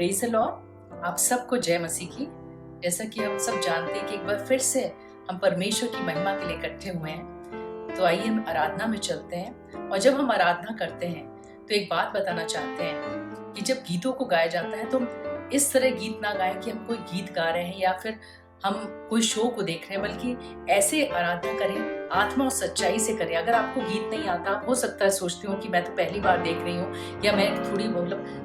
Praise the Lord. आप सबको जय मसीह की। जैसा कि हम सब जानते हैं कि एक बार फिर से हम परमेश्वर की महिमा के लिए इकट्ठे हुए हैं, तो आइए हम आराधना में चलते हैं। और जब हम आराधना करते हैं तो एक बात बताना चाहते हैं कि जब गीतों को गाया जाता है तो हम इस तरह गीत ना गाएं कि हम कोई गीत गा रहे हैं या फिर हम कोई शो को देख रहे हैं, बल्कि ऐसे आराधना करें, आत्मा और सच्चाई से करें। अगर आपको गीत नहीं आता, हो सकता है सोचती हूँ कि मैं तो पहली बार देख रही हूँ, या मैं थोड़ी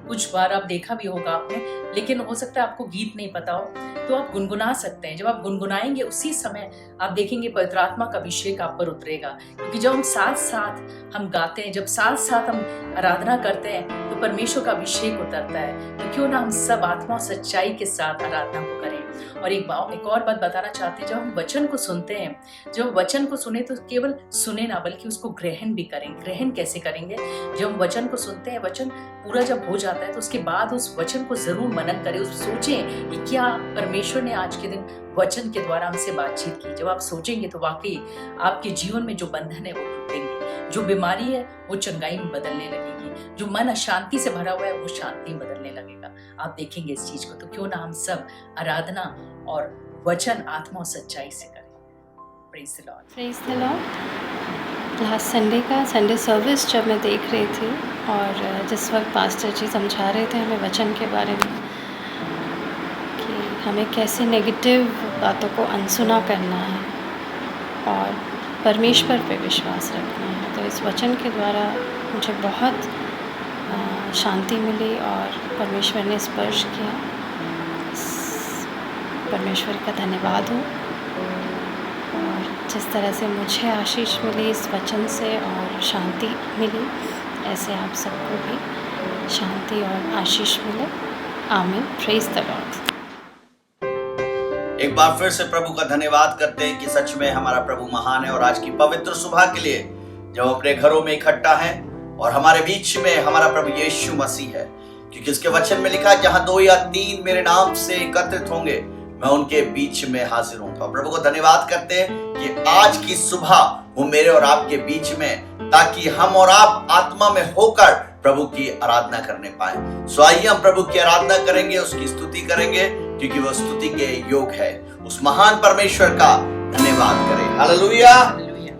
कुछ बार आप देखा भी होगा आपने, लेकिन हो सकता है आपको गीत नहीं पता हो, तो आप गुनगुना सकते हैं। जब आप गुनगुनाएंगे उसी समय आप देखेंगे पवित्र आत्मा का अभिषेक आप पर उतरेगा। क्योंकि जब हम साथ साथ हम गाते हैं, जब साथ साथ हम आराधना करते हैं, तो परमेश्वर का अभिषेक उतरता है। तो क्यों ना हम सब आत्मा और सच्चाई के साथ आराधना को करें। और एक और बात बताना चाहते हैं, जब हम वचन को सुनते हैं, जब वचन को सुने तो केवल सुने ना, बल्कि उसको ग्रहण भी करें। ग्रहण कैसे करेंगे? जब हम वचन को सुनते हैं, वचन पूरा जब हो जाता है तो उसके बाद उस वचन को जरूर मनन करें। उस सोचें कि क्या परमेश्वर ने आज के दिन वचन के द्वारा हमसे बातचीत की। जब आप सोचेंगे तो वाकई आपके जीवन में जो बंधन है वो टूटेंगे, जो बीमारी है वो चंगाई में बदलने लगेगी, जो मन अशांति से भरा हुआ है वो शांति में बदलने लगेगा। आप देखेंगे इस चीज को। तो क्यों ना हम सब आराधना और वचन आत्मा और सच्चाई से करें। Praise the Lord. Praise the Lord. Last Sunday का संडे सर्विस जब मैं देख रही थी और जिस वक्त पास्टर जी समझा रहे थे हमें वचन के बारे में कि हमें कैसे नेगेटिव बातों को अनसुना करना है और परमेश्वर पे विश्वास रखना है, तो इस वचन के द्वारा मुझे बहुत शांति मिली और परमेश्वर ने स्पर्श किया। परमेश्वर का धन्यवाद हो। और जिस तरह से मुझे आशीष मिली इस वचन से और शांति मिली, ऐसे आप सबको भी शांति और आशीष मिले। आमीन। Praise the Lord. एक बार फिर से प्रभु का धन्यवाद करते हैं कि सच में हमारा प्रभु महान है। और आज की पवित्र सुबह के लिए जब अपने घरों में इकट्ठा है और हमारे बीच में हमारा प्रभु यीशु मसीह है, क्योंकि उसके वचन में लिखा है जहां 2 या 3 मेरे नाम से एकत्रित होंगे मैं उनके बीच में हाजिर हूँ। प्रभु को धन्यवाद करते हैं कि आज की सुबह वो मेरे और आपके बीच में, ताकि हम और आप आत्मा में होकर प्रभु की आराधना करने पाए। सो आइए हम प्रभु की आराधना करेंगे, उसकी स्तुति करेंगे, क्योंकि वह स्तुति के योग है। उस महान परमेश्वर का धन्यवाद करें। Hallelujah,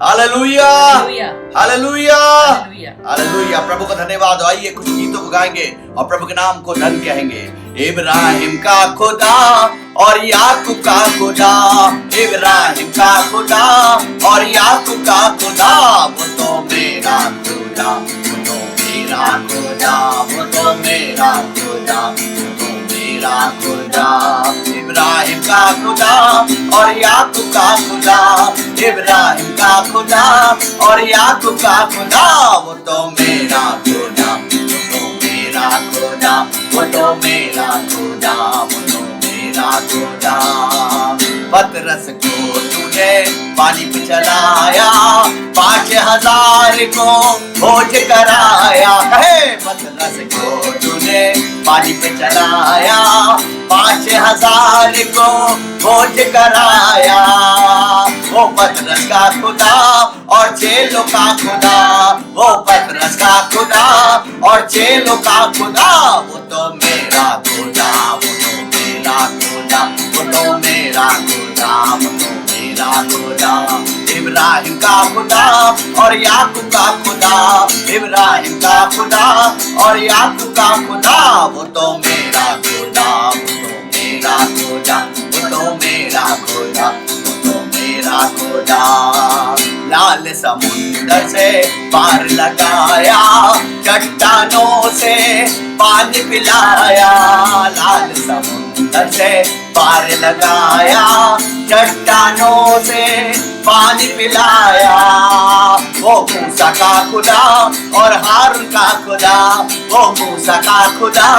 hallelujah, hallelujah, hallelujah. प्रभु का धन्यवाद। आइए कुछ गीतों को गाएंगे और प्रभु के नाम को धन कहेंगे। इब्राहिम का खुदा और याकूब का खुदा, इब्राहिम का खुदा और याकूब का खुदा, वो तो मेरा खुदा, वो तो मेरा खुदा, वो तो मेरा खुदा, वो तो मेरा खुदा। इब्राहिम का खुदा और याकूब का खुदा, इब्राहिम का खुदा और याकूब का खुदा, वो तो मेरा खुदा, वो तो मेरा खुदा, वो तो मेरा खुदा, वो तो मेरा खुदा। पतरस को तूने पानी पे चलाया, 5000 को भोज कराया है। पतरस को तूने पानी पे चलाया, 5000 को भोज कराया। वो पतरस का खुदा और चेलों का खुदा, वो पतरस का खुदा और चेलों का खुदा, वो तो मेरा खुदा, वो तो मेरा खुदा, वो तो मेरा खुदा, वो तो मेरा खुदा। इब्राहिम का खुदा और याकूब का खुदा, इब्राहिम का खुदा और याकूब का खुदा, वो तो मेरा खुदा, वो तो मेरा खुदा, वो तो मेरा खुदा, वो तो मेरा खुदा। लाल समुंदर से पार लगाया, चट्टानों से पानी पिलाया। लाल समुंदर से पार लगाया, चट्टानों से पानी पिलाया। वो मूसा का खुदा और हारून का खुदा, वो मूसा का खुदा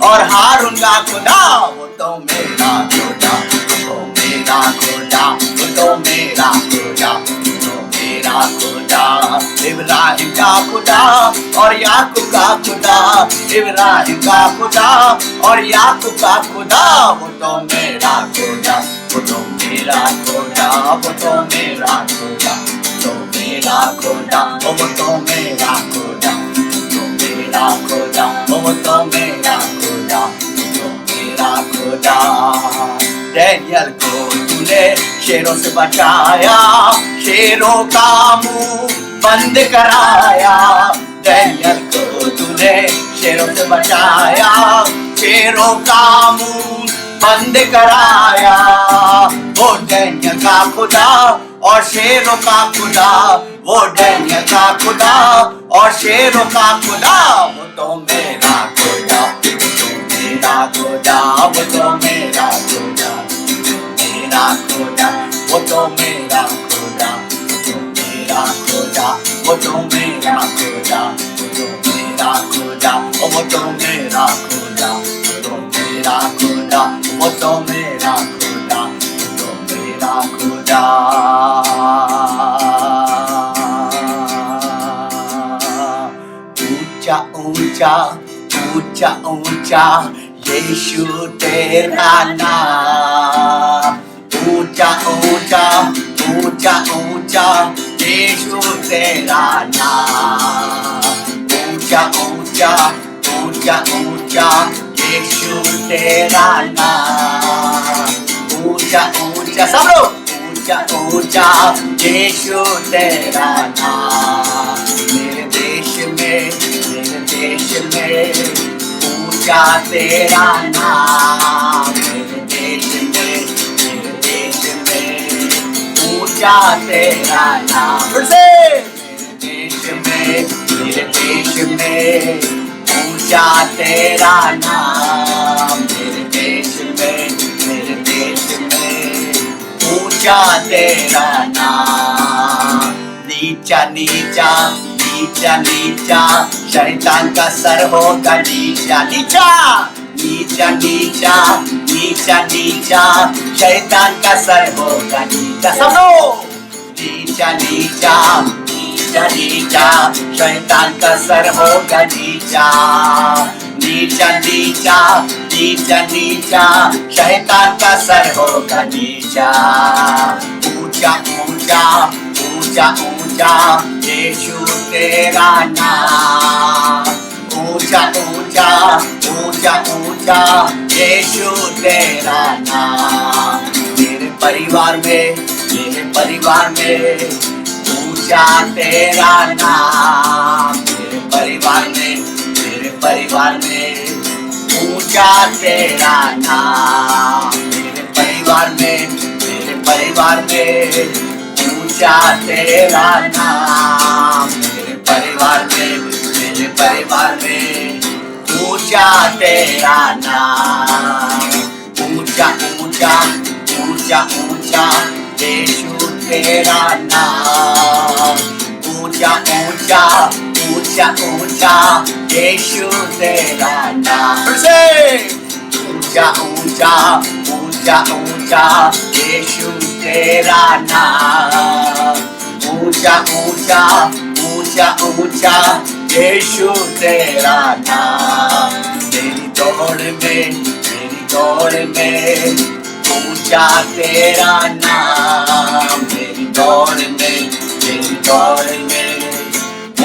और हारून का खुदा, वो तो मेरा खुदा, वो तो मेरा खुदा, वो तो मेरा खुदा, वो तो मेरा खुदा। इब्राहिम का खुदा और याकूब का खुदा, इब्राहिम का खुदा और याकूब का खुदा, वो तो मेरा खुदा, वो तो मेरा खुदा, वो तो मेरा खुदा, वो तो मेरा खुदा, वो तो मेरा खुदा, वो तो मेरा खुदा, वो तो मेरा खुदा, वो तो डैनियल को तूने शेरों से बचाया, शेरों का मुंह बंद कराया। डैनियल को तूने शेरों से बचाया, शेरों का मुंह बंद कराया। वो डैनियल का खुदा और शेरों का खुदा, वो डैनियल का खुदा और शेरों का खुदा, वो तो मेरा खुदा, मेरा खुदा, वो तो मेरा खुदा, मेरा खुदा, वो तो मेरा खुदा, मेरा खुदा, वो तो मेरा खुदा, मेरा खुदा, वो तो मेरा खुदा, मेरा खुदा, वो तो मेरा खुदा, मेरा खुदा। ऊंचा ऊंचा ऊंचा ऊंचा यीशु तेरा नाम, ऊंचा ऊंचा ऊंचा ऊंचा यीशु तेरा नाम, ऊंचा ऊंचा ऊंचा ऊंचा यीशु तेरा नाम, ऊंचा ऊंचा सब लोग, ऊंचा ऊंचा यीशु तेरा नाम। मेरे देश में ऊंचा तेरा नाम, मेरे देश में ऊंचा तेरा नाम। फिर से मेरे देश में ऊंचा तेरा नाम, मेरे देश में ऊंचा तेरा नाम। नीचा नीचा नीचा नीचा शैतान का सर होगा नीचा नीचा, नीचा नीचा नीचा नीचा शैतान का सर होगा नीचा। सब लोग नीचा नीचा नीचा नीचा शैतान का सर होगा नीचा, नीचा नीचा नीचा नीचा शैतान का सर होगा नीचा। ऊंचा ऊंचा ऊंचा ऊंचा यीशु तेरा नाम, ऊंचा ऊंचा ऊंचा ऊंचा यीशु तेरा नाम। मेरे परिवार में ऊंचा तेरा नाम, मेरे परिवार में ऊंचा तेरा नाम, मेरे परिवार में ऊंचा तेरा नाम, मेरे परिवार में ऊंचा तेरा नाम। ऊंचा ऊंचा ऊंचा ऊंचा यीशु तेरा नाम, ऊंचा ऊंचा ऊंचा ऊंचा यीशु तेरा नाम। फिर से ऊंचा ऊंचा ऊंचा ऊंचा यीशु तेरा नाम, ऊंचा ऊंचा ऊंचा ऊंचा यीशु तेरा नाम। मेरी दौड़ में ऊंचा तेरा नाम, मेरी दौड़ में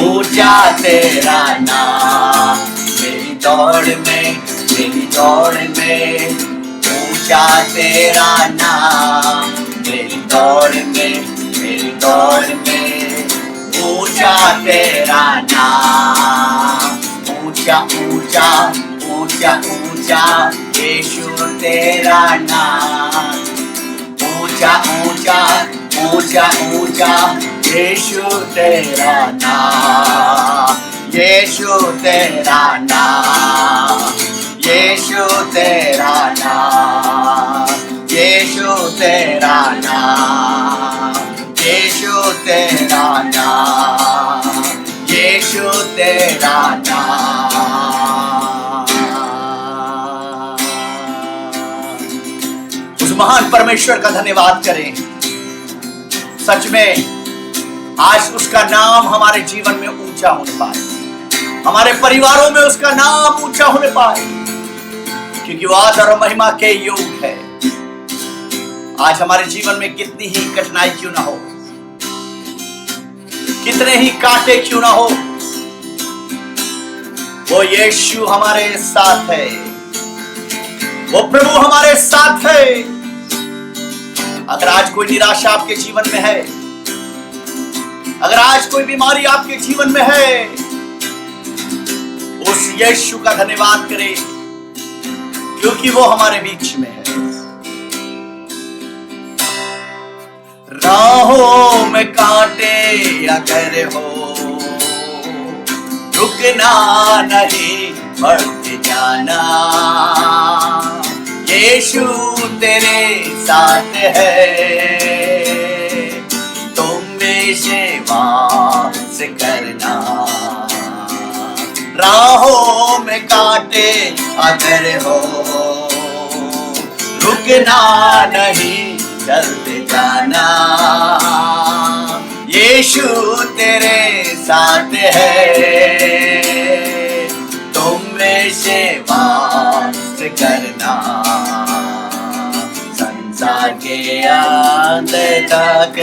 ऊंचा तेरा नाम, मेरी दौड़ में ऊंचा तेरा नाम, मेरी दौड़ में ऊंचा तेरा नाम। ऊंचा ऊंचा ऊंचा ऊंचा यीशु तेरा नाम, ऊंचा ऊंचा ऊंचा ऊंचा यीशु तेरा नाम, यीशु तेरा नाम, यीशु तेरा नाम, यीशु तेरा नाम, यीशु तेरा नाम, यीशु तेरा नाम। उस महान परमेश्वर का धन्यवाद करें। सच में आज उसका नाम हमारे जीवन में ऊंचा होने पाए, हमारे परिवारों में उसका नाम ऊंचा होने पाए, क्योंकि वो आदर और महिमा के योग्य है। आज हमारे जीवन में कितनी ही कठिनाई क्यों ना हो, कितने ही कांटे क्यों ना हो, वो यीशु हमारे साथ है, वो प्रभु हमारे साथ है। अगर आज कोई निराशा आपके जीवन में है, अगर आज कोई बीमारी आपके जीवन में है, उस यीशु का धन्यवाद करें, क्योंकि वो हमारे बीच में है। राहों में कांटे अगर हो, रुकना नहीं, बढ़ते जाना। यीशु तेरे साथ है, तुम में सेवा से करना। राहों में कांटे अगर हो, रुकना नहीं, चलते जाना। यीशु तेरे साथ है, तुम में सेवा से करना। संसार के अंत तक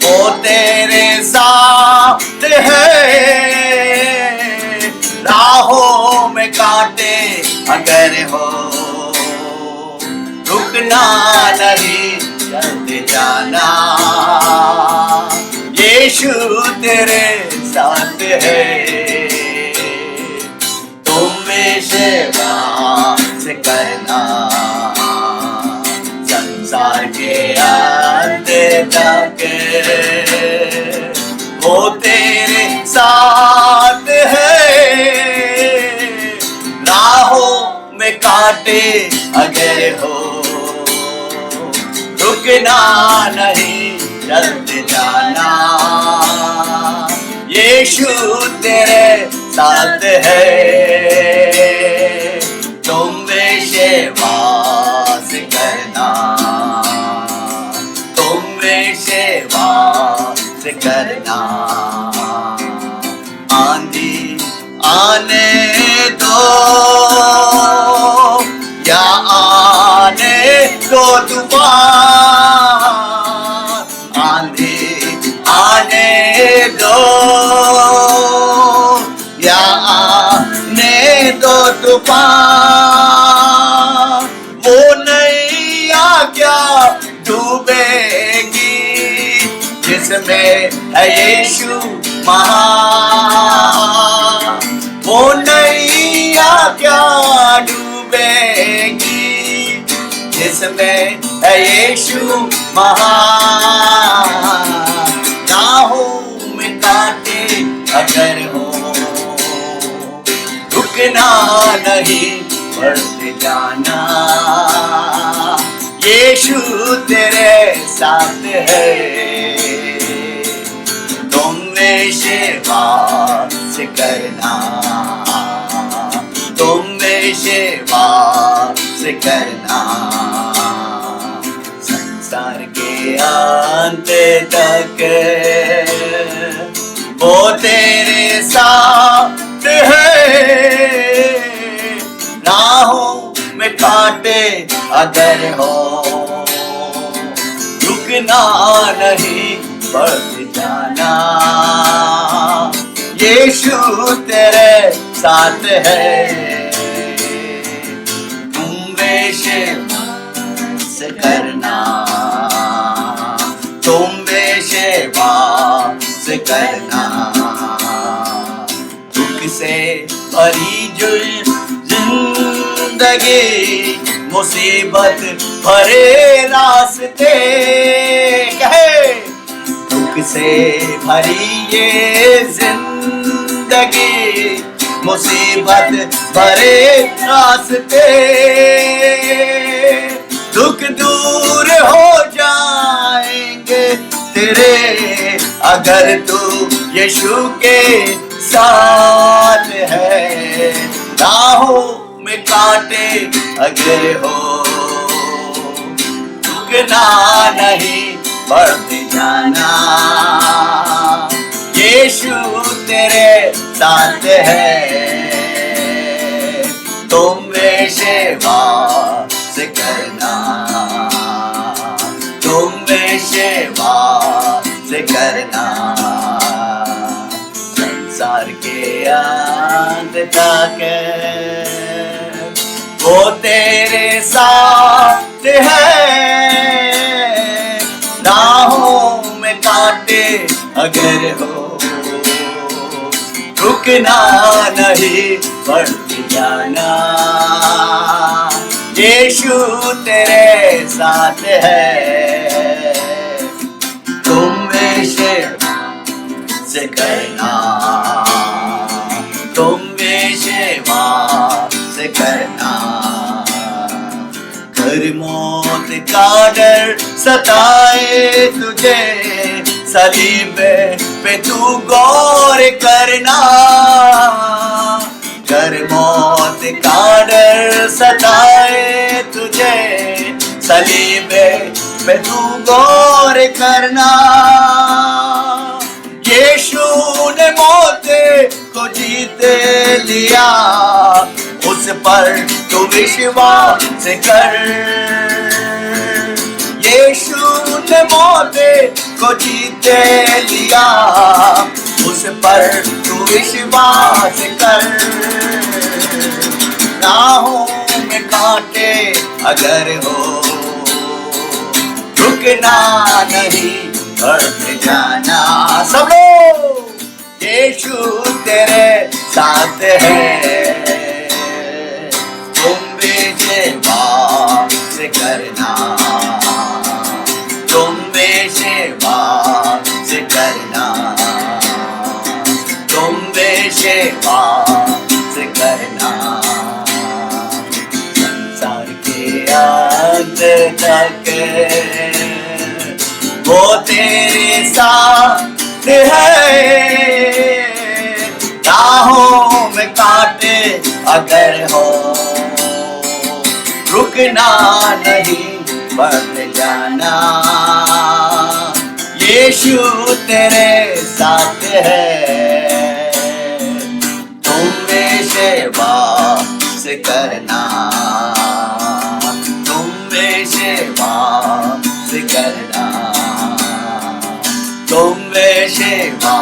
वो तेरे साथ है। राहों में कांटे अगर हो, रुकना नहीं, चलते जाना। यीशु तेरे साथ है, तुम में सेवा से करना। संसार के अंत तक वो तेरे साथ है। राहों में कांटे अगर हो, रुकना नहीं, चलते जाना। यीशु तेरे साथ है, तुम में सेवा से करना। तुम में सेवा से करना। आंधी आने दो या आने दो तूफान, आंधी आने दो या आने दो तूफान। वो नैया क्या डूबेगी जिसमें है यीशु महान। वो नैया क्या डूबेगी जिसमें है यीशु महान। राहों में कांटे अगर हो, रुकना नहीं, बढ़ते जाना। यीशु तेरे साथ है, तुम में सेवा से करना। तुम में सेवा से करना। संसार के अंत तक वो तेरे साथ है। राहों में कांटे अगर हो, रुकना नहीं, बढ़ते जाना। यीशु तेरे साथ है, तुम में सेवा से करना। तुम में सेवा से करना। दुख से भरी जो जिंदगी, मुसीबत भरे रास्ते, कहे दुख से भरी ये जिंदगी, मुसीबत भरे रास्ते। दुख दूर हो जाएंगे तेरे अगर तू यीशु के साथ है। राहों में कांटे अगर हो, रुकना नहीं, बढ़ते जाना। यीशु तेरे साथ है, तुम में सेवा से करना। तुम में सेवा से करना। संसार के अंत तक वो तेरे साथ है, अगर हो रुकना नहीं बढ़ते जाना, यीशु तेरे साथ है, तुम में से करना, तुम में सेवा से करना। कर मौत का डर सताए तुझे, सलीब पे तू गौर करना। कर मौत का डर सताए तुझे, सलीब पे तू गौर करना। यीशु ने मौत को जीत लिया, उस पर तू विश्वास कर। यीशु ने मौत को जीत लिया, उस पर तू विश्वास कर। राहों में कांटे अगर हो, रुकना नहीं बढ़ते जाना। सब लोग यीशु तेरे साथ है, तुम भी सेवा से करना, तुम भी सेवा से करना, तुम भी सेवा से करना। संसार के अंत तक वो तेरे साथ है, राहों में कांटे अगर हो, रुकना नहीं बढ़ते जाना। यीशु तेरे साथ है, तुम में सेवा से करना, तुम में सेवा से करना, तुम में सेवा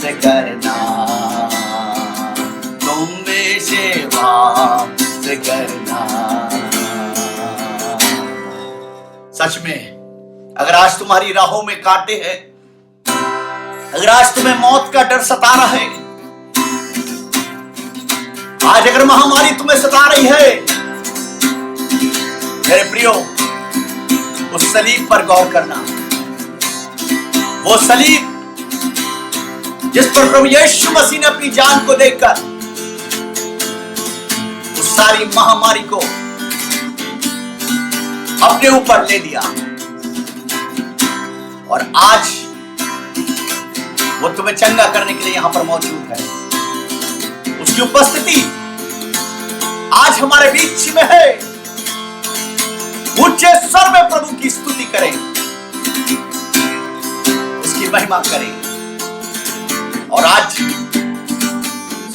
से करना, तुम में सेवा से करना। सच में अगर आज तुम्हारी राहों में कांटे हैं, अगर आज तुम्हें मौत का डर सता रहा है, आज अगर महामारी तुम्हें सता रही है, मेरे प्रियो उस सलीब पर गौर करना। वो सलीब जिस पर प्रभु यीशु मसीह ने अपनी जान को देकर उस सारी महामारी को अपने ऊपर ले लिया, और आज वो तुम्हें चंगा करने के लिए यहां पर मौजूद है। उसकी उपस्थिति आज हमारे बीच में है। ऊंचे स्वर में प्रभु की स्तुति करें, उसकी महिमा करें। और आज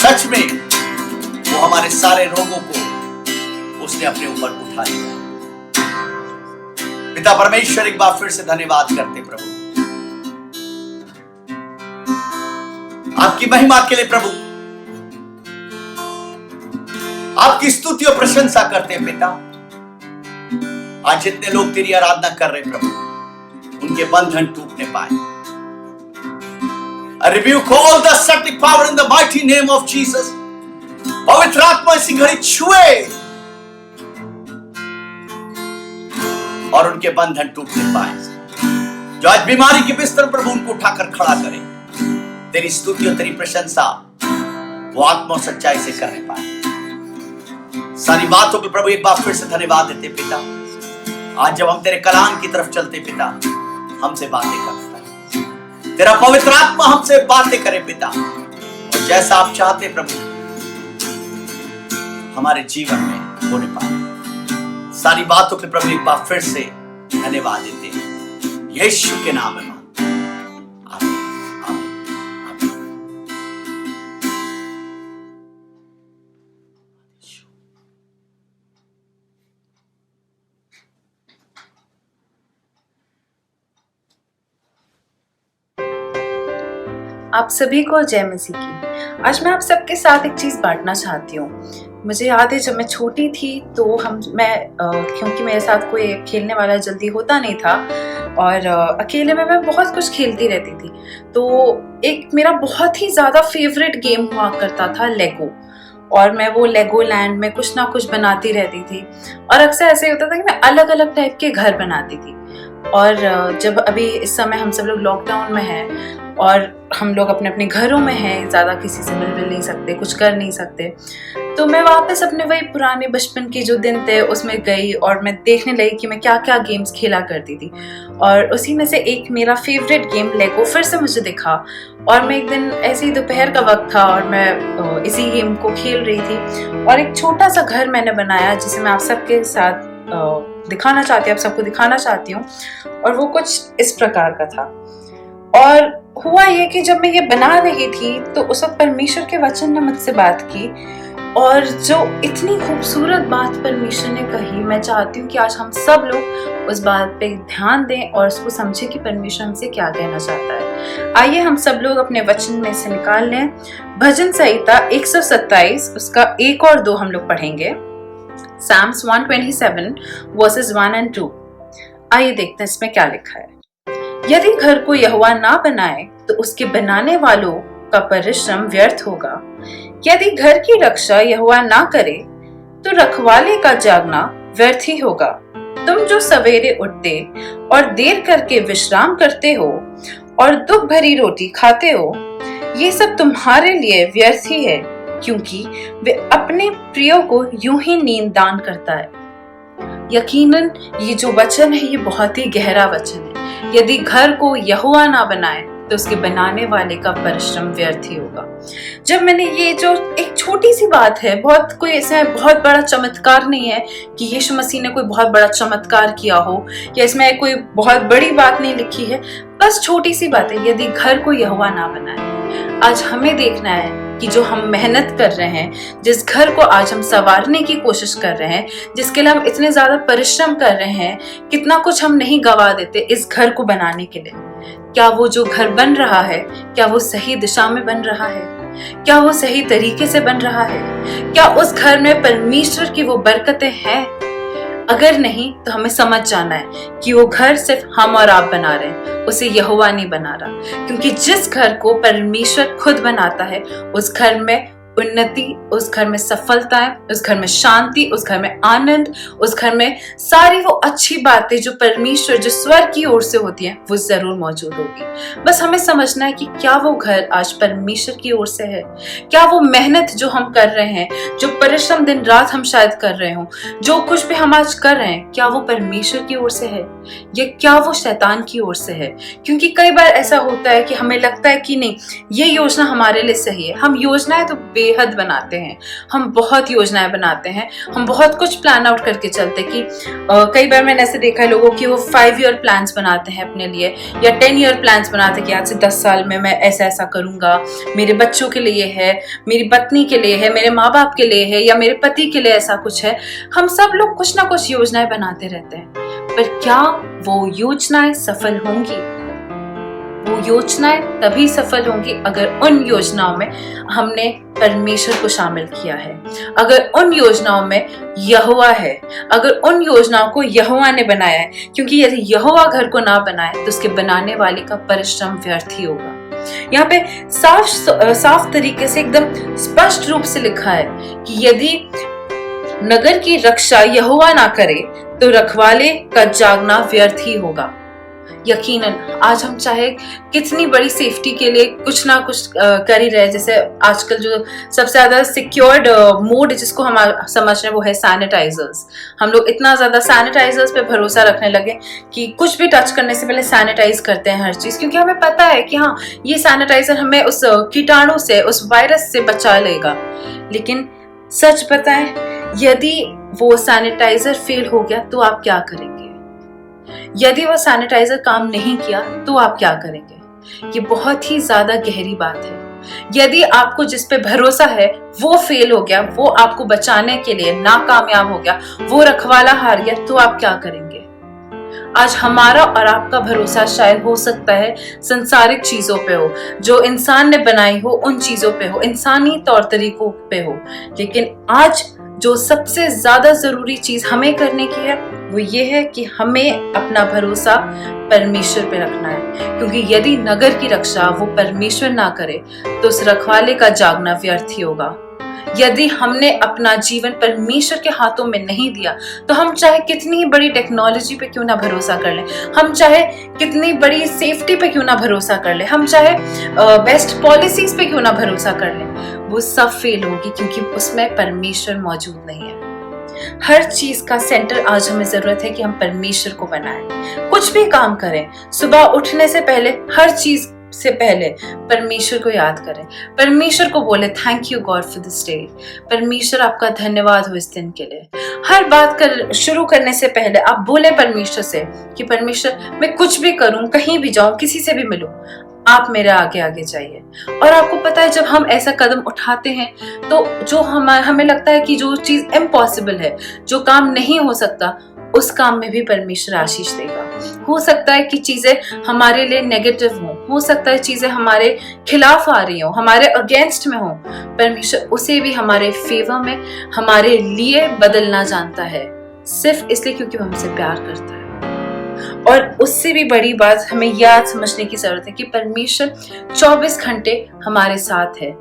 सच में वो हमारे सारे रोगों को उसने अपने ऊपर उठा लिया। पिता परमेश्वर एक बार फिर से धन्यवाद करते प्रभु, आपकी महिमा के लिए प्रभु, आपकी स्तुति और प्रशंसा करते हैं पिता। आज जितने लोग तेरी आराधना कर रहे प्रभु, उनके बंधन टूटने पाए। I rebuke all the satanic power in the mighty name of Jesus. पवित्र आत्मा इसी घड़ी छुए और उनके बंधन टूटने पाए। जो आज बीमारी के बिस्तर पर उनको उठाकर खड़ा करे, तेरी स्तुति और तेरी प्रशंसा वो आत्मा और सच्चाई से करने पाए। सारी बातों पे प्रभु एक बार फिर से धन्यवाद देते पिता। आज जब हम तेरे कलाम की तरफ चलते पिता, हमसे बातें करता, तेरा पवित्र आत्मा हमसे बातें करे पिता, और जैसा आप चाहते प्रभु हमारे जीवन में होने पाए। सारी बातों के प्रभु एक बार फिर से धन्यवाद देते हैं, यीशु के नाम में मांगते हैं, आमीन, आमीन, आमीन। आप सभी को जय मसीह की। आज मैं आप सबके साथ एक चीज बांटना चाहती हूँ। मुझे याद है जब मैं छोटी थी तो क्योंकि मेरे साथ कोई खेलने वाला जल्दी होता नहीं था और अकेले में मैं बहुत कुछ खेलती रहती थी। तो एक मेरा बहुत ही ज़्यादा फेवरेट गेम हुआ करता था लेगो, और मैं वो लेगो लैंड में कुछ ना कुछ बनाती रहती थी। और अक्सर ऐसे होता था कि मैं अलग अलग टाइप के घर बनाती थी। और जब अभी इस समय हम सब लोग लॉकडाउन में हैं और हम लोग अपने अपने घरों में हैं, ज़्यादा किसी से मिल नहीं सकते, कुछ कर नहीं सकते, तो मैं वापस अपने वही पुराने बचपन के जो दिन थे उसमें गई और मैं देखने लगी कि मैं क्या क्या गेम्स खेला करती थी। और उसी में से एक मेरा फेवरेट गेम लेगो फिर से मुझे दिखा। और मैं एक दिन ऐसे ही दोपहर का वक्त था और मैं इसी गेम को खेल रही थी और एक छोटा सा घर मैंने बनाया जिसे मैं आप सबके साथ दिखाना चाहती हूँ, आप सबको दिखाना चाहती हूँ। और वो कुछ इस प्रकार का था। और हुआ ये कि जब मैं ये बना रही थी तो उस वक्त परमेश्वर के वचन ने मुझसे बात की, और जो इतनी खूबसूरत बात परमेश्वर ने कही, मैं चाहती हूँ कि आज हम सब लोग उस बात पे ध्यान दें और उसको समझें कि परमेश्वर हमसे क्या कहना चाहता है। आइए हम सब लोग अपने वचन में से निकाल लें भजन संहिता 127 उसका 1 और 2 हम लोग पढ़ेंगे। Psalms 127 वर्सेस 1 और 2। आइए देखते हैं इसमें क्या लिखा है। यदि घर को यहोवा ना बनाए तो उसके बनाने वालों का परिश्रम व्यर्थ होगा। यदि घर की रक्षा यहोवा ना करे तो रखवाले का जागना व्यर्थ ही होगा। तुम जो सवेरे उठते और देर करके विश्राम करते हो और दुख भरी रोटी खाते हो, ये सब तुम्हारे लिए व्यर्थ ही है, क्योंकि वे अपने प्रियो को यूं ही नींद दान करता है। यकीनन ये जो वचन है ये बहुत ही गहरा वचन है। यदि घर को यहोवा ना बनाए तो उसके बनाने वाले का परिश्रम व्यर्थ ही होगा। जब मैंने ये जो एक छोटी सी बात है, बहुत कोई इसमें बहुत बड़ा चमत्कार नहीं है कि यीशु मसीह ने कोई बहुत बड़ा चमत्कार किया हो या इसमें कोई बहुत बड़ी बात नहीं लिखी है, बस छोटी सी बात है, यदि घर को यहोवा ना बनाए। आज हमें देखना है कि जो हम मेहनत कर रहे हैं, जिस घर को आज हम संवारने की कोशिश कर रहे हैं, जिसके लिए हम इतने ज्यादा परिश्रम कर रहे हैं, कितना कुछ हम नहीं गवा देते इस घर को बनाने के लिए। क्या वो जो घर बन रहा है, क्या वो सही दिशा में बन रहा है? क्या वो सही तरीके से बन रहा है? क्या उस घर में परमेश्वर की वो बरकतें हैं? अगर नहीं तो हमें समझ जाना है कि वो घर सिर्फ हम और आप बना रहे हैं, उसे यहोवा नहीं बना रहा। क्योंकि जिस घर को परमेश्वर खुद बनाता है उस घर में उन्नति, उस घर में सफलता है, उस घर में शांति, उस घर में आनंद, उस घर में सारी वो अच्छी बातें जो परमेश्वर, जो स्वर्ग की ओर से होती हैं, वो जरूर मौजूद होगी। बस हमें समझना है कि क्या वो घर आज परमेश्वर की ओर से है, क्या वो मेहनत जो हम कर रहे हैं, जो परिश्रम दिन रात हम शायद कर रहे हो, जो कुछ भी हम आज कर रहे हैं, क्या वो परमेश्वर की ओर से है या क्या वो शैतान की ओर से है। क्योंकि कई बार ऐसा होता है कि हमें लगता है कि नहीं, ये योजना हमारे लिए सही है। हम योजनाएं तो बेहद बनाते हैं, हम बहुत योजनाएं बनाते हैं, हम बहुत कुछ प्लान आउट करके चलते कि कई बार मैंने ऐसे देखा है लोगों की वो 5 ईयर प्लान्स बनाते हैं अपने लिए या 10 ईयर प्लान्स बनाते हैं कि आज से 10 साल में मैं ऐसा ऐसा करूंगा, मेरे बच्चों के लिए है, मेरी पत्नी के लिए है, मेरे माँ बाप के लिए है या मेरे पति के लिए ऐसा कुछ है। हम सब लोग कुछ ना कुछ योजनाएं बनाते रहते हैं, पर क्या वो योजनाएं सफल होंगी? वो योजनाएं तभी सफल होंगी अगर उन योजनाओं में हमने परमेश्वर को शामिल किया है, अगर उन योजनाओं में यहोवा है, अगर उन योजनाओं को यहोवा ने बनाया है। क्योंकि यदि यहोवा घर को ना बनाए तो उसके बनाने वाले का परिश्रम व्यर्थ ही होगा। यहाँ पे साफ तरीके से एकदम स्पष्ट रूप से लिखा है कि यदि नगर की रक्षा यहोवा ना करे तो रखवाले का जागना व्यर्थ ही होगा। यकीनन आज हम चाहे कितनी बड़ी सेफ्टी के लिए कुछ ना कुछ कर ही रहे, जैसे आजकल जो सबसे ज्यादा सिक्योर्ड मोड जिसको हम समझ रहे हैं वो है सैनिटाइजर्स। हम लोग इतना ज्यादा सैनिटाइजर्स पे भरोसा रखने लगे कि कुछ भी टच करने से पहले सैनिटाइज करते हैं हर चीज, क्योंकि हमें पता है कि हाँ ये सैनिटाइजर हमें उस कीटाणु से, उस वायरस से बचा लेगा। लेकिन सच बताएं, यदि वो सैनिटाइजर फेल हो गया तो आप क्या करेंगे? यदि वो सैनिटाइजर काम नहीं किया तो आप क्या करेंगे? ये बहुत ही ज्यादा गहरी बात है। यदि आपको जिस पे भरोसा है वो फेल हो गया, वो आपको बचाने के लिए नाकामयाब हो गया, वो रखवाला हार गया, तो आप क्या करेंगे? आज हमारा और आपका भरोसा शायद हो सकता है संसारिक चीजों पे हो, जो इंसान ने बनाई हो उन चीजों पे हो, इंसानी तौर तरीकों पे हो। लेकिन आज जो सबसे ज्यादा जरूरी चीज हमें करने की है वो ये है कि हमें अपना भरोसा परमेश्वर पे रखना है, क्योंकि यदि नगर की रक्षा वो परमेश्वर ना करे तो उस रखवाले का जागना व्यर्थ ही होगा। यदि हमने अपना जीवन परमेश्वर के हाथों में नहीं दिया तो हम चाहे कितनी ही बड़ी टेक्नोलॉजी पे क्यों ना भरोसा कर लें, हम चाहे कितनी बड़ी सेफ्टी पे क्यों ना भरोसा कर लें, हम चाहे बेस्ट पॉलिसीज पे क्यों ना भरोसा कर लें, वो सब फेल होगी, क्योंकि उसमें परमेश्वर मौजूद नहीं है। हर चीज का सेंटर आज हमें जरूरत है कि हम परमेश्वर को बनाएं। कुछ भी काम करें, सुबह उठने से पहले, हर चीज से पहले परमेश्वर को याद करें, परमेश्वर को बोले thank you God for this day. परमेश्वर आपका धन्यवाद हो इस दिन के लिए। हर बात शुरू करने से पहले आप बोले परमेश्वर से कि परमेश्वर मैं कुछ भी करूं, कहीं भी जाऊं, किसी से भी मिलूं, आप मेरे आगे आगे जाइए। और आपको पता है जब हम ऐसा कदम उठाते हैं तो जो हमें लगता है कि जो चीज इम्पॉसिबल है, जो काम नहीं हो सकता, उस काम में भी परमेश्वर आशीष देगा। हो सकता है कि चीजें हमारे लिए नेगेटिव हो सकता है चीजें हमारे खिलाफ आ रही हो, हमारे अगेंस्ट में हो, परमेश्वर उसे भी हमारे फेवर में, हमारे लिए बदलना जानता है, सिर्फ इसलिए क्योंकि वो हमसे प्यार करता है। और उससे भी बड़ी बात हमें याद समझने की जरूरत है कि परमेश्वर 24 घंटे हमारे साथ है।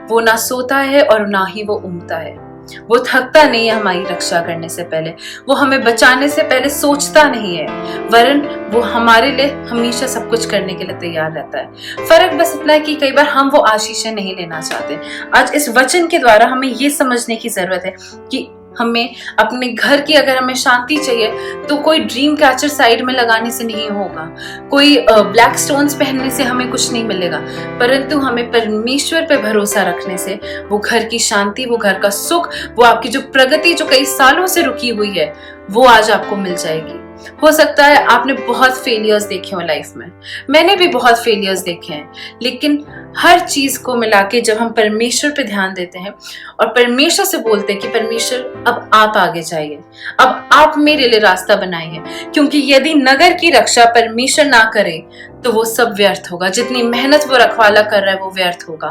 वो ना सोता है और ना ही वो ऊँघता है। वो थकता नहीं है हमारी रक्षा करने से पहले, वो हमें बचाने से पहले सोचता नहीं है, वरन वो हमारे लिए हमेशा सब कुछ करने के लिए तैयार रहता है। फर्क बस इतना है कि कई बार हम वो आशीषें नहीं लेना चाहते। आज इस वचन के द्वारा हमें ये समझने की जरूरत है कि हमें अपने घर की, अगर हमें शांति चाहिए तो कोई ड्रीम कैचर साइड में लगाने से नहीं होगा, कोई ब्लैक स्टोन्स पहनने से हमें कुछ नहीं मिलेगा, परंतु हमें परमेश्वर पे भरोसा रखने से वो घर की शांति, वो घर का सुख, वो आपकी जो प्रगति जो कई सालों से रुकी हुई है, वो आज आपको मिल जाएगी। हो सकता है आपने बहुत फेलियर्स देखे हो लाइफ में, मैंने भी बहुत फेलियर्स देखे हैं, लेकिन हर चीज को मिला के जब हम परमेश्वर पे ध्यान देते हैं और परमेश्वर से बोलते हैं कि परमेश्वर अब आप आगे जाइए, अब आप मेरे लिए रास्ता बनाइए, क्योंकि यदि नगर की रक्षा परमेश्वर ना करे तो वो सब व्यर्थ होगा, जितनी मेहनत वो रखवाला कर रहा है वो व्यर्थ होगा।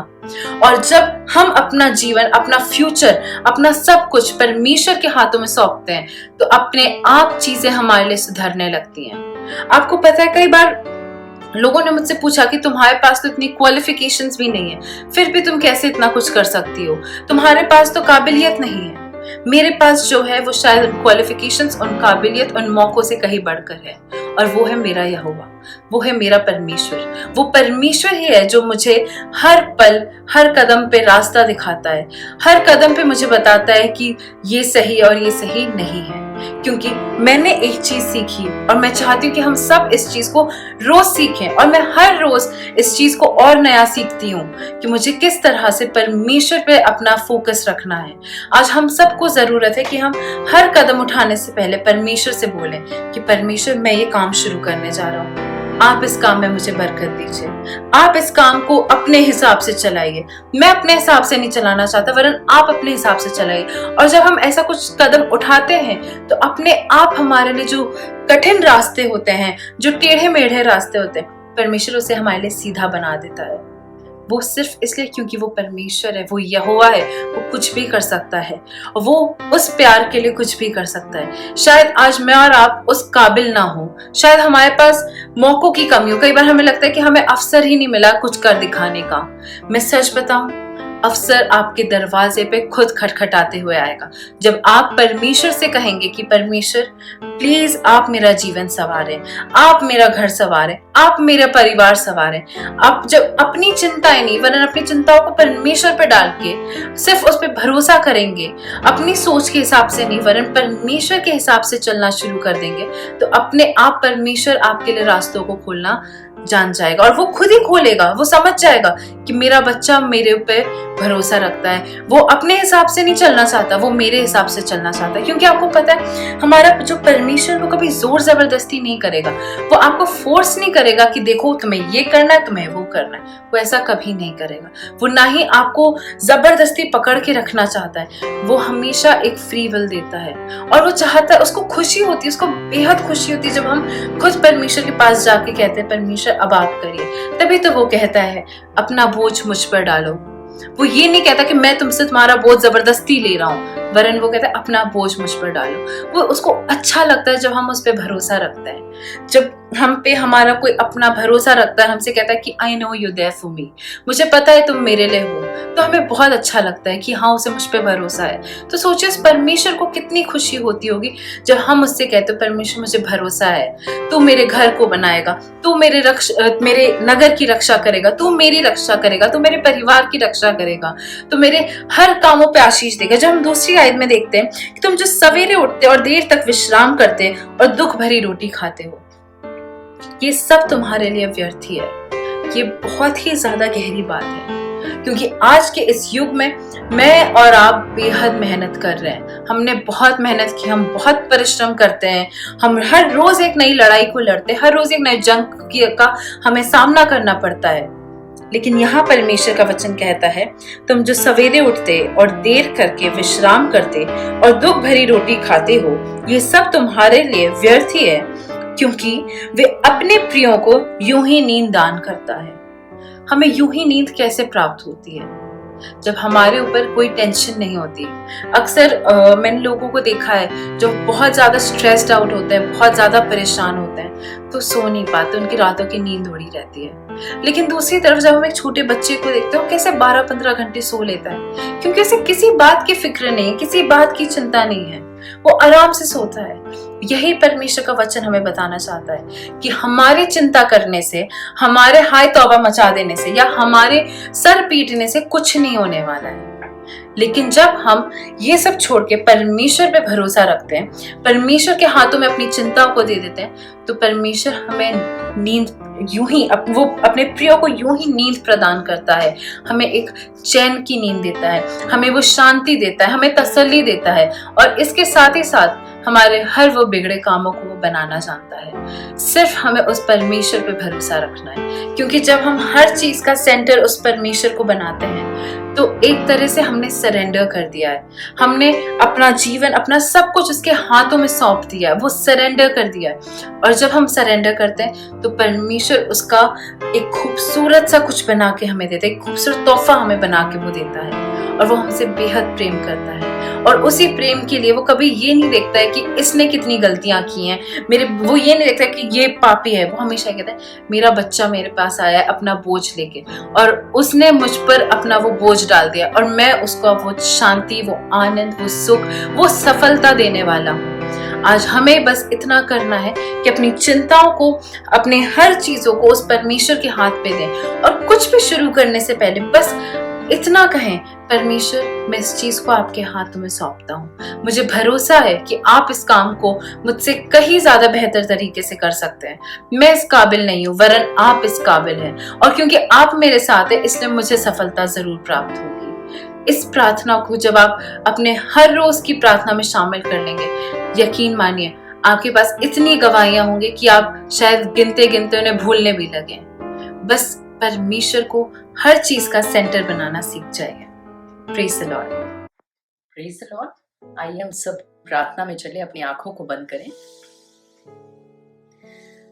और जब हम अपना जीवन, अपना फ्यूचर, अपना सब कुछ परमेश्वर के हाथों में सौंपते हैं तो अपने आप चीजें हमारे लिए सुधरने लगती हैं। आपको पता है कई बार लोगों ने मुझसे पूछा कि तुम्हारे पास तो इतनी क्वालिफिकेशंस भी नहीं है, फिर भी तुम कैसे इतना कुछ कर सकती हो, तुम्हारे पास तो काबिलियत नहीं है। मेरे पास जो है वो शायद उन क्वालिफिकेशंस, उन काबिलियत, उन मौकों से कहीं बढ़कर है, और वो है मेरा यहोवा, वो है मेरा परमेश्वर। वो परमेश्वर ही है जो मुझे हर पल, हर कदम पे रास्ता दिखाता है, हर कदम पे मुझे बताता है कि ये सही और ये सही नहीं है। क्योंकि मैंने एक चीज सीखी और मैं चाहती हूँ कि हम सब इस चीज को रोज सीखें, और मैं हर रोज इस चीज को और नया सीखती हूँ कि मुझे किस तरह से परमेश्वर पे अपना फोकस रखना है। आज हम सबको जरूरत है कि हम हर कदम उठाने से पहले परमेश्वर से बोलें कि परमेश्वर मैं ये काम शुरू करने जा रहा हूँ, आप इस काम में मुझे बरकत दीजिए, आप इस काम को अपने हिसाब से चलाइए, मैं अपने हिसाब से नहीं चलाना चाहता, वरन आप अपने हिसाब से चलाइए। और जब हम ऐसा कुछ कदम उठाते हैं तो अपने आप हमारे लिए जो कठिन रास्ते होते हैं, जो टेढ़े मेढ़े रास्ते होते हैं, परमेश्वर उसे हमारे लिए सीधा बना देता है। वो सिर्फ इसलिए क्योंकि वो परमेश्वर है, वो यहोवा है, वो कुछ भी कर सकता है, वो उस प्यार के लिए कुछ भी कर सकता है। शायद आज मैं और आप उस काबिल ना हो, शायद हमारे पास मौकों की कमी हो, कई बार हमें लगता है कि हमें अवसर ही नहीं मिला कुछ कर दिखाने का। मैं सच बताऊं, अवसर आपके दरवाजे पे खुद खटखटाते हुए आएगा जब आप परमेश्वर से कहेंगे कि परमेश्वर प्लीज आप मेरा जीवन संवारें, आप मेरा घर संवारें, आप मेरा परिवार संवारें। आप जब अपनी चिंताएं नहीं वरन अपनी चिंताओं को परमेश्वर पे डाल के सिर्फ उस पर भरोसा करेंगे, अपनी सोच के हिसाब से नहीं वरन परमेश्वर के हिसाब से चलना शुरू कर देंगे, तो अपने आप परमेश्वर आपके लिए रास्तों को खोलना जान जाएगा, और वो खुद ही खोलेगा। वो समझ जाएगा कि मेरा बच्चा मेरे ऊपर भरोसा रखता है, वो अपने हिसाब से नहीं चलना चाहता, वो मेरे हिसाब से चलना चाहता है। क्योंकि आपको पता है हमारा जो परमेश्वर वो कभी जोर जबरदस्ती नहीं करेगा। वो आपको फोर्स नहीं करेगा कि देखो तुम्हें ये करना है, तुम्हें वो करना है। वो ऐसा कभी नहीं करेगा। वो ना ही आपको जबरदस्ती पकड़ के रखना चाहता है। वो हमेशा एक फ्री विल देता है और वो चाहता है, उसको खुशी होती है, उसको बेहद खुशी होती है जब हम खुद परमेश्वर के पास जाके कहते हैं परमेश्वर अब आप करिए। तभी तो वो कहता है अपना बोझ मुझ पर डालो। वो ये नहीं कहता कि मैं तुमसे तुम्हारा बोझ जबरदस्ती ले रहा हूँ, वरन वो कहता है अपना बोझ मुझ पर डालो। वो उसको अच्छा लगता है जब हम उस पर भरोसा रखते हैं, जब हम पे हमारा कोई अपना भरोसा रखता है, हमसे कहता है कि I know you there for me, मुझे पता है तुम मेरे लिए हो। तो हमें बहुत अच्छा लगता है कि हाँ उसे मुझ पे भरोसा है। तो सोचिए उस परमेश्वर को कितनी खुशी होती होगी जब हम उससे कहते हो परमेश्वर मुझे भरोसा है, तू मेरे घर को बनाएगा, तू मेरे नगर की रक्षा करेगा, तू मेरी रक्षा करेगा, तू मेरे परिवार की रक्षा करेगा, तो मेरे हर कामों पे आशीष देगा। जब हम दूसरी आयत में देखते हैं कि तुम जो सवेरे उठते और देर तक विश्राम करते और दुख भरी रोटी खाते हो, ये सब तुम्हारे लिए व्यर्थ ही है। ये बहुत ही ज्यादा गहरी बात है, क्योंकि आज के इस युग में मैं और आप बेहद मेहनत कर रहे हैं। हमने बहुत मेहनत की, हम बहुत परिश्रम करते हैं, हम हर रोज एक नई लड़ाई को लड़ते हैं, हर रोज एक नई जंग का हमें सामना करना पड़ता है। लेकिन यहाँ परमेश्वर का वचन कहता है तुम जो सवेरे उठते और देर करके विश्राम करते और दुख भरी रोटी खाते हो, ये सब तुम्हारे लिए व्यर्थ ही है, क्योंकि वे अपने प्रियों को यूं ही नींद दान करता है। हमें यूं ही नींद कैसे प्राप्त होती है? जब हमारे ऊपर कोई टेंशन नहीं होती। अक्सर मैंने लोगों को देखा है जो बहुत ज्यादा स्ट्रेस्ड आउट होते हैं, बहुत ज्यादा परेशान होते हैं, तो सो नहीं पाते, उनकी रातों की नींद उड़ी रहती है। लेकिन दूसरी तरफ जब हम एक छोटे बच्चे को देखते हैं, कैसे 12-15 घंटे सो लेता है, क्योंकि उसे किसी बात की फिक्र नहीं, किसी बात की चिंता नहीं है, वो आराम से सोता है। यही परमेश्वर का वचन हमें बताना चाहता है कि हमारी चिंता करने से, हमारे हाय तौबा मचा देने से या हमारे सर पीटने से कुछ नहीं होने वाला है। लेकिन जब हम ये सब छोड़ के परमेश्वर पे भरोसा रखते हैं, परमेश्वर के हाथों में अपनी चिंताओं को दे देते हैं, तो परमेश्वर हमें नींद यूं ही वो अपने प्रियो को यूं ही नींद प्रदान करता है। हमें एक चैन की नींद देता है, हमें वो शांति देता है, हमें तसल्ली देता है, और इसके साथ ही साथ हमारे हर वो बिगड़े कामों को वो बनाना जानता है। सिर्फ हमें उस परमेश्वर पे भरोसा रखना है, क्योंकि जब हम हर चीज का सेंटर उस परमेश्वर को बनाते हैं, तो एक तरह से हमने सरेंडर कर दिया है। हमने अपना जीवन, अपना सब कुछ उसके हाथों में सौंप दिया है, वो सरेंडर कर दिया है। और जब हम सरेंडर करते हैं तो परमेश्वर उसका एक खूबसूरत सा कुछ बना के हमें देता है, एक खूबसूरत तोहफा हमें बना के वो देता है, और वो हमसे बेहद प्रेम करता है। और उसी प्रेम के लिए वो कभी ये नहीं देखता है कि इसने कितनी गलतियां की हैं, वो ये नहीं देखता है कि ये पापी है। वो हमेशा कहता है मेरा बच्चा मेरे पास आया है अपना बोझ लेके, और उसने मुझ पर अपना वो बोझ डाल दिया, और मैं उसको वो शांति, वो आनंद, वो सुख, वो सफलता देने वाला हूँ। आज हमें बस इतना करना है कि अपनी चिंताओं को, अपने हर चीजों को उस परमेश्वर के हाथ पे दें, और कुछ भी शुरू करने से पहले बस इतना कहें परमेश्वर मैं इस चीज को आपके हाथों में सौंपता हूँ, मुझे भरोसा है कि आप इस काम को मुझसे कहीं ज्यादा बेहतर तरीके से कर सकते हैं। मैं इस काबिल नहीं हूँ, वरन आप इस काबिल हैं, और क्योंकि आप मेरे साथ हैं इसलिए मुझे सफलता जरूर प्राप्त होगी। इस प्रार्थना को जब आप अपने हर रोज की प्रार्थना में शामिल कर लेंगे, यकीन मानिए आपके पास इतनी गवाहियां होंगी कि आप शायद गिनते गिनते उन्हें भूलने भी लगे। बस परमेश्वर को हर चीज का सेंटर बनाना सीख जाएंगे। Praise the Lord. Praise the Lord. आइए हम सब प्रार्थना में चले, अपनी आंखों को बंद करें।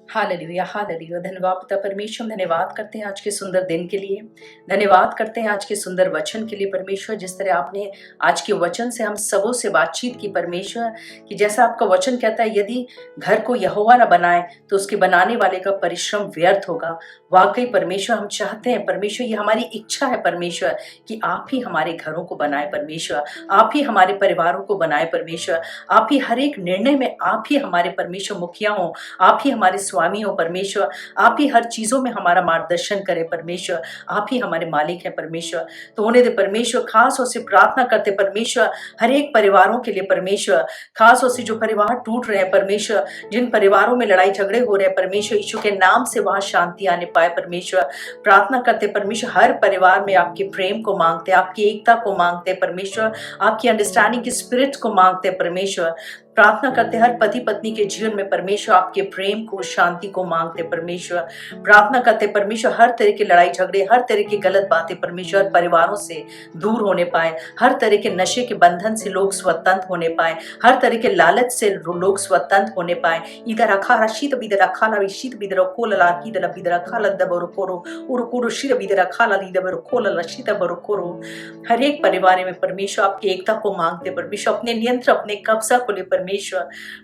Hallelujah, hallelujah. धन्यवाद पिता परमेश्वर, धन्यवाद करते हैं आज के सुंदर दिन के लिए, धन्यवाद करते हैं आज के सुंदर वचन के लिए परमेश्वर। जिस तरह आपने आज के वचन से हम सबों से बातचीत की परमेश्वर, कि जैसा आपका वचन कहता है यदि घर को यहोवा न बनाए तो उसके बनाने वाले का परिश्रम व्यर्थ होगा। वाकई परमेश्वर हम चाहते हैं परमेश्वर, ये हमारी इच्छा है परमेश्वर कि आप ही हमारे घरों को बनाए परमेश्वर, आप ही हमारे परिवारों को बनाए परमेश्वर, आप ही हर एक निर्णय में आप ही हमारे परमेश्वर मुखिया हो, आप ही हमारे स्वामी हो परमेश्वर, आप ही हर चीजों में हमारा मार्गदर्शन करें परमेश्वर, आप ही हमारे मालिक हैं परमेश्वर। तो होने दे परमेश्वर, खास तौर से प्रार्थना करते परमेश्वर हर एक परिवारों के लिए परमेश्वर, खास तौर से जो परिवार टूट रहे हैं परमेश्वर, जिन परिवारों में लड़ाई झगड़े हो रहे हैं परमेश्वर, यीशु के नाम से वहां शांति आने पाए परमेश्वर। प्रार्थना करते परमेश्वर हर परिवार में आपके प्रेम को मांगते, आपकी एकता को मांगते परमेश्वर, आपकी अंडरस्टैंडिंग की स्पिरिट को मांगते परमेश्वर। प्रार्थना करते हर पति पत्नी के जीवन में परमेश्वर आपके प्रेम को, शांति को मांगते परमेश्वर। प्रार्थना करते परमेश्वर हर तरह के लड़ाई झगड़े, हर तरह की गलत बातें परमेश्वर परिवारों से दूर होने पाए, हर तरह के नशे के बंधन से लोग स्वतंत्र होने पाए, हर तरह के लालच से लोग स्वतंत्र होने पाए। इधर रखा रशीद बिदर खाला विशीद बिदर कोलला किदर बिदर खाला दबर कोरो उरकुरु शिर बिदर खाला दबर कोलला शीत बर कोरो। हर एक परिवार में परमेश्वर आपकी एकता को मांगते परमेश्वर, अपने नियंत्रण, अपने कब्जा को ले परमेश्वर।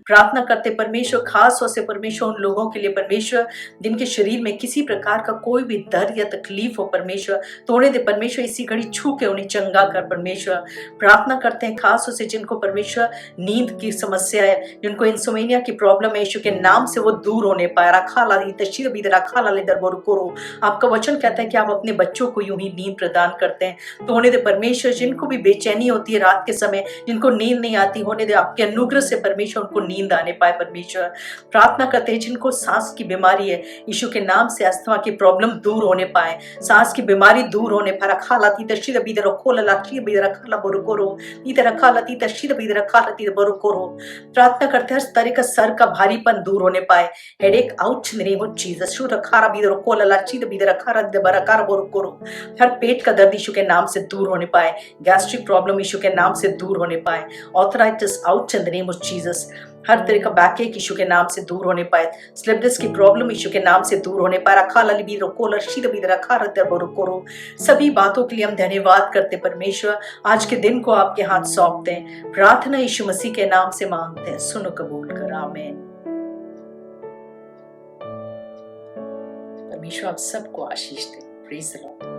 प्रार्थना करते परमेश्वर खास तौर से परमेश्वर उन लोगों के लिए परमेश्वर जिनके शरीर में किसी प्रकार का कोई भी दर्द या तकलीफ हो परमेश्वर, तोड़े दे परमेश्वर, इसी घड़ी छू के उन्हें चंगा कर परमेश्वर। प्रार्थना करते हैं खास तौर से जिनको परमेश्वर नींद की समस्या है, जिनको इंसोमेनिया की प्रॉब्लम है, यीशु के नाम से वो दूर होने पाए। रखा ला तशीर भी रखा ला दर करो। आपका वचन कहता है कि आप अपने बच्चों को यूं ही नींद प्रदान करते हैं, तो होने दे परमेश्वर जिनको भी बेचैनी होती है रात के समय, जिनको नींद नहीं आती, होने दे आपके अनुग्रह से परमेश्वर उनको नींद आने पाए परमेश्वर। प्रार्थना करते हैं जिनको सांस की बीमारी है, यीशु के नाम से अस्थमा की प्रॉब्लम दूर होने पाए, सांस की बीमारी दूर होने पाए। खाला ती तशीर भी दर खोला ती भी दर खाला बोरो करो इधर खाला ती तशीर भी दर खाला ती बोरो करो। प्रार्थना करते हैं हर तरह का सर का भारीपन दूर होने पाए, headache out in the name of Jesus. शुद्ध खारा भी दर कोला ची भी दर खारा दे बरकार बोरो करो। हर पेट का दर्द यीशु के नाम से दूर होने पाए, गैस्ट्रिक प्रॉब्लम यीशु के नाम से दूर होने पाए, arthritis out in the name of Jesus. हर तरह का बैक एक यीशु के नाम से दूर होने पाए, स्लिप डिस्क की प्रॉब्लम यीशु के नाम से दूर होने पाए। रखा लली भी रोको लर्शी भी रखा रद्द करो। सभी बातों के लिए हम धन्यवाद करते परमेश्वर, आज के दिन को आपके हाथ सौंपते हैं। प्रार्थना यीशु मसीह के नाम से मांगते हैं, सुनो कबूल कर, आमीन। परमेश्वर आप सबको आशीष दे। Praise the Lord.